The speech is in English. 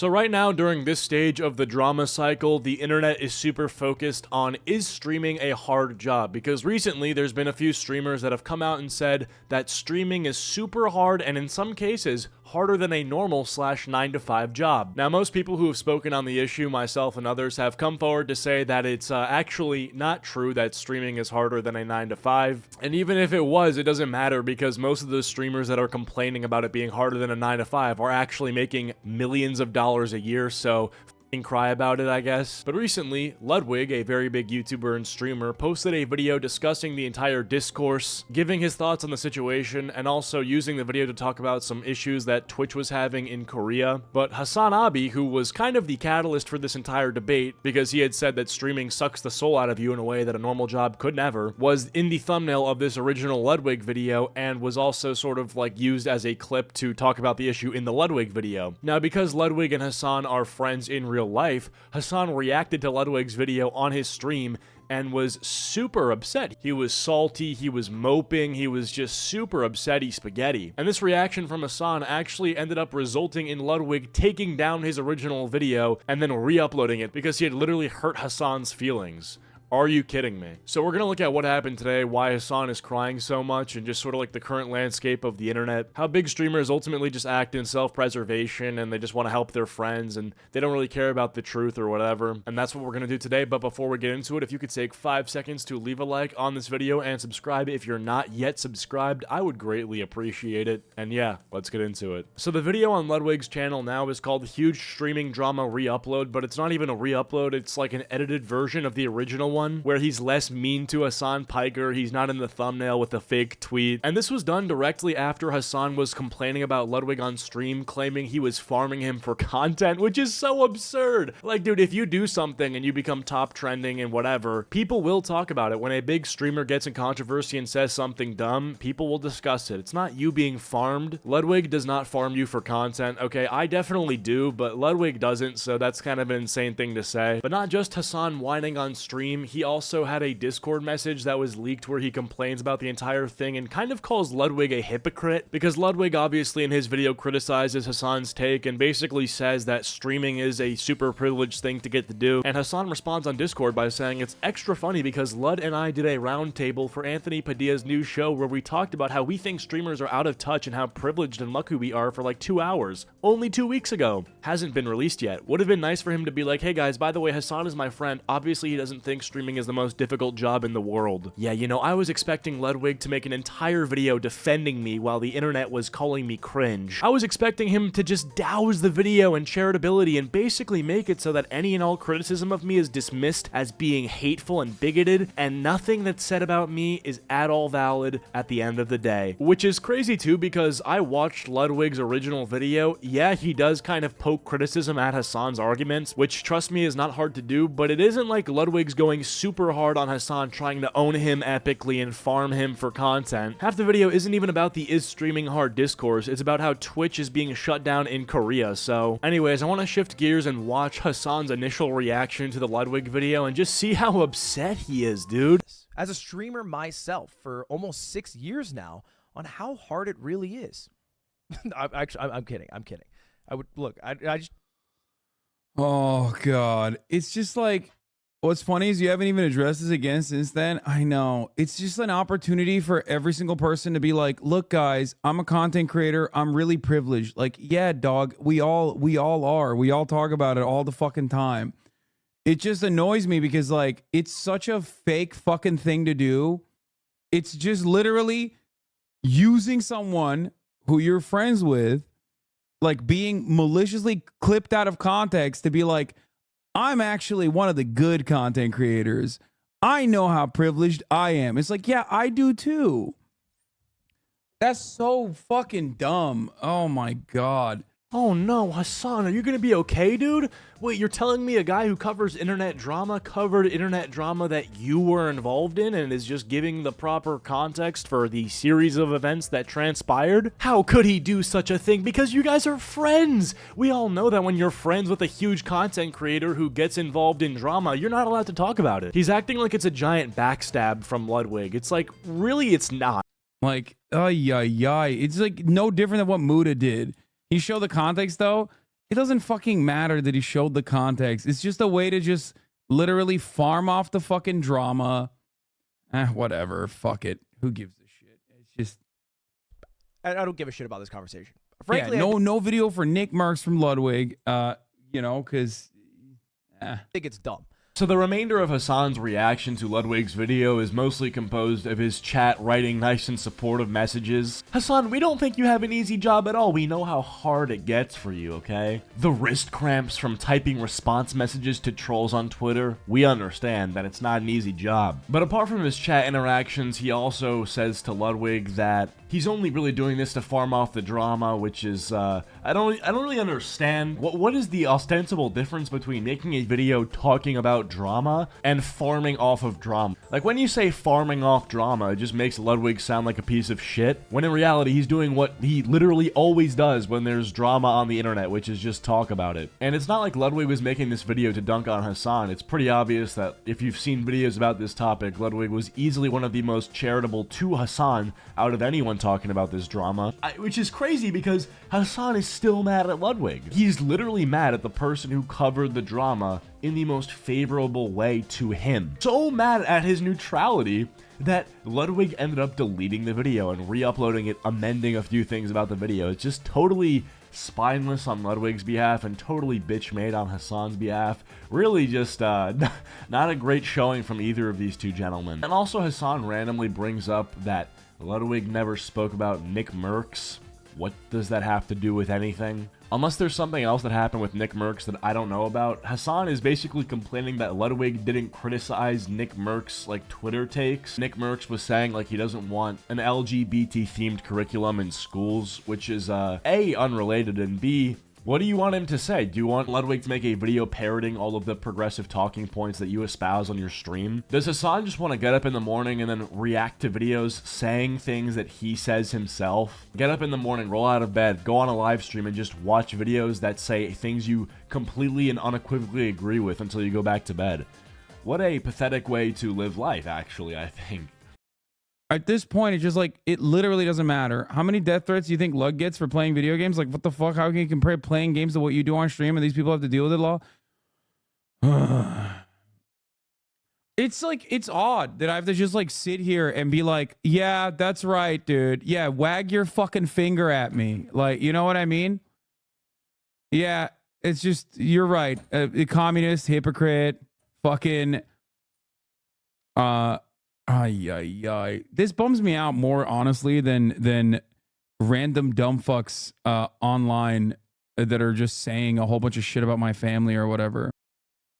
So right now, during this stage of the drama cycle, the internet is super focused on, is streaming a hard job? Because recently there's been a few streamers that have come out and said that streaming is super hard, and in some cases harder than a normal / 9 to 5 job. Now, most people who have spoken on the issue, myself and others, have come forward to say that it's actually not true that streaming is harder than a 9 to 5. And even if it was, it doesn't matter, because most of the streamers that are complaining about it being harder than a 9 to 5 are actually making millions of dollars a year, so cry about it, I guess. But recently, Ludwig, a very big YouTuber and streamer, posted a video discussing the entire discourse, giving his thoughts on the situation, and also using the video to talk about some issues that Twitch was having in Korea. But Hasan Abi, who was kind of the catalyst for this entire debate, because he had said that streaming sucks the soul out of you in a way that a normal job could never, was in the thumbnail of this original Ludwig video, and was also sort of like used as a clip to talk about the issue in the Ludwig video. Now, because Ludwig and Hasan are friends in real life, Hasan reacted to Ludwig's video on his stream and was super upset. He was salty, he was moping, he was just super upsetty spaghetti. And this reaction from Hasan actually ended up resulting in Ludwig taking down his original video and then re-uploading it because he had literally hurt Hasan's feelings. Are you kidding me? So we're gonna look at what happened today, why Hasan is crying so much, and just sort of like the current landscape of the internet, how big streamers ultimately just act in self-preservation and they just want to help their friends and they don't really care about the truth or whatever. And that's what we're gonna do today. But before we get into it, if you could take 5 seconds to leave a like on this video and subscribe if you're not yet subscribed, I would greatly appreciate it. And yeah, let's get into it. So the video on Ludwig's channel now is called Huge Streaming Drama Re-Upload, but it's not even a re-upload, it's like an edited version of the original one, where he's less mean to Hasan Piker. He's not in the thumbnail with a fake tweet. And this was done directly after Hasan was complaining about Ludwig on stream, claiming he was farming him for content, which is so absurd. Like, dude, if you do something and you become top trending and whatever, people will talk about it. When a big streamer gets in controversy and says something dumb, people will discuss it. It's not you being farmed. Ludwig does not farm you for content. Okay, I definitely do, but Ludwig doesn't, so that's kind of an insane thing to say. But not just Hasan whining on stream, he also had a Discord message that was leaked where he complains about the entire thing and kind of calls Ludwig a hypocrite, because Ludwig obviously in his video criticizes Hasan's take and basically says that streaming is a super privileged thing to get to do. And Hasan responds on Discord by saying it's extra funny because Lud and I did a roundtable for Anthony Padilla's new show where we talked about how we think streamers are out of touch and how privileged and lucky we are for like 2 hours. Only 2 weeks ago. Hasn't been released yet. Would have been nice for him to be like, hey guys, by the way, Hasan is my friend. Obviously he doesn't think streaming is the most difficult job in the world. Yeah, you know, I was expecting Ludwig to make an entire video defending me while the internet was calling me cringe. I was expecting him to just douse the video in charitability and basically make it so that any and all criticism of me is dismissed as being hateful and bigoted, and nothing that's said about me is at all valid at the end of the day. Which is crazy too, because I watched Ludwig's original video. Yeah, he does kind of poke criticism at Hasan's arguments, which trust me is not hard to do, but it isn't like Ludwig's going super hard on Hasan, trying to own him epically and farm him for content. Half the video isn't even about the is streaming hard discourse, it's about how Twitch is being shut down in Korea. So anyways, I want to shift gears and watch Hasan's initial reaction to the Ludwig video and just see how upset he is, dude. As a streamer myself for almost 6 years now, on how hard it really is. I'm kidding. I would look. I just. Oh God, it's just like. What's funny is you haven't even addressed this again since then. I know. It's just an opportunity for every single person to be like, look, guys, I'm a content creator. I'm really privileged. Like, yeah, dog, we all are. We all talk about it all the fucking time. It just annoys me because, like, it's such a fake fucking thing to do. It's just literally using someone who you're friends with, like being maliciously clipped out of context to be like, I'm actually one of the good content creators. I know how privileged I am. It's like, yeah, I do too. That's so fucking dumb. Oh my God. Oh no, Hasan, are you gonna be okay, dude? Wait, you're telling me a guy who covers internet drama covered internet drama that you were involved in and is just giving the proper context for the series of events that transpired? How could he do such a thing? Because you guys are friends! We all know that when you're friends with a huge content creator who gets involved in drama, you're not allowed to talk about it. He's acting like it's a giant backstab from Ludwig. It's like, really, it's not. Like, it's like no different than what Muda did. He showed the context though, it doesn't fucking matter that he showed the context. It's just a way to just literally farm off the fucking drama. Whatever. Fuck it. Who gives a shit? It's just. I don't give a shit about this conversation. Yeah, Frankly, no video for Nick Merckx from Ludwig. You know, because. I think it's dumb. So the remainder of Hasan's reaction to Ludwig's video is mostly composed of his chat writing nice and supportive messages. Hasan, we don't think you have an easy job at all. We know how hard it gets for you, okay? The wrist cramps from typing response messages to trolls on Twitter, we understand that it's not an easy job. But apart from his chat interactions, he also says to Ludwig that he's only really doing this to farm off the drama, which is, I don't really understand. What is the ostensible difference between making a video talking about drama and farming off of drama? Like, when you say farming off drama, it just makes Ludwig sound like a piece of shit, when in reality, he's doing what he literally always does when there's drama on the internet, which is just talk about it. And it's not like Ludwig was making this video to dunk on Hasan. It's pretty obvious that if you've seen videos about this topic, Ludwig was easily one of the most charitable to Hasan out of anyone talking about this drama, which is crazy because Hasan is still mad at Ludwig. He's literally mad at the person who covered the drama in the most favorable way to him. So mad at his neutrality that Ludwig ended up deleting the video and re-uploading it, amending a few things about the video. It's just totally spineless on Ludwig's behalf and totally bitch-made on Hasan's behalf. Really just not a great showing from either of these two gentlemen. And also Hasan randomly brings up that Ludwig never spoke about Nick Merckx. What does that have to do with anything? Unless there's something else that happened with Nick Merckx that I don't know about, Hasan is basically complaining that Ludwig didn't criticize Nick Merckx' like Twitter takes. Nick Merckx was saying like he doesn't want an LGBT themed curriculum in schools, which is A, unrelated, and B, what do you want him to say? Do you want Ludwig to make a video parroting all of the progressive talking points that you espouse on your stream? Does Hasan just want to get up in the morning and then react to videos saying things that he says himself? Get up in the morning, roll out of bed, go on a live stream and just watch videos that say things you completely and unequivocally agree with until you go back to bed. What a pathetic way to live life, actually, I think. At this point, it's just like, it literally doesn't matter. How many death threats do you think Lug gets for playing video games? Like, what the fuck? How can you compare playing games to what you do on stream and these people have to deal with it all? It's like, it's odd that I have to just like sit here and be like, yeah, that's right, dude. Yeah, wag your fucking finger at me. Like, you know what I mean? Yeah, it's just, you're right. A communist, hypocrite, fucking, this bums me out more honestly than random dumb fucks online that are just saying a whole bunch of shit about my family or whatever.